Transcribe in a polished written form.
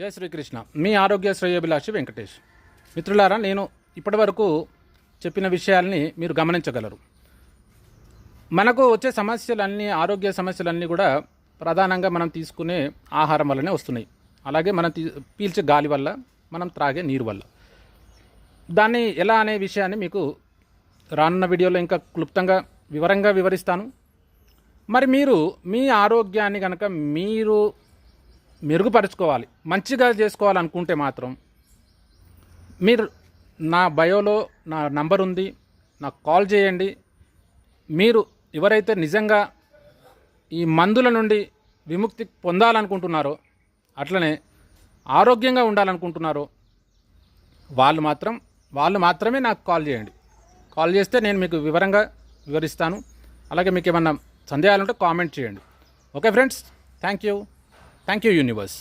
జై శ్రీకృష్ణ. మీ ఆరోగ్య శ్రేయోభిలాషి వెంకటేష్. మిత్రులారా, నేను ఇప్పటివరకు చెప్పిన విషయాల్ని మీరు గమనించగలరు. మనకు వచ్చే సమస్యలన్నీ, ఆరోగ్య సమస్యలన్నీ కూడా ప్రధానంగా మనం తీసుకునే ఆహారం వల్లనే వస్తున్నాయి. అలాగే మనం పీల్చే గాలి వల్ల, మనం త్రాగే నీరు వల్ల. దాన్ని ఎలా అనే విషయాన్ని మీకు రానున్న వీడియోలో ఇంకా క్లుప్తంగా వివరంగా వివరిస్తాను. మరి మీరు మీ ఆరోగ్యాన్ని కనుక మీరు మెరుగుపరుచుకోవాలి, మంచిగా చేసుకోవాలనుకుంటే మాత్రం మీరు నా బయోలో నా నంబర్ ఉంది, నాకు కాల్ చేయండి. మీరు ఎవరైతే నిజంగా ఈ మందుల నుండి విముక్తి పొందాలనుకుంటున్నారో, అట్లనే ఆరోగ్యంగా ఉండాలనుకుంటున్నారో వాళ్ళు మాత్రమే నాకు కాల్ చేయండి. కాల్ చేస్తే నేను మీకు వివరంగా వివరిస్తాను. అలాగే మీకు ఏమన్నా సందేహాలు ఉంటే కామెంట్ చేయండి. Okay friends, thank you universe.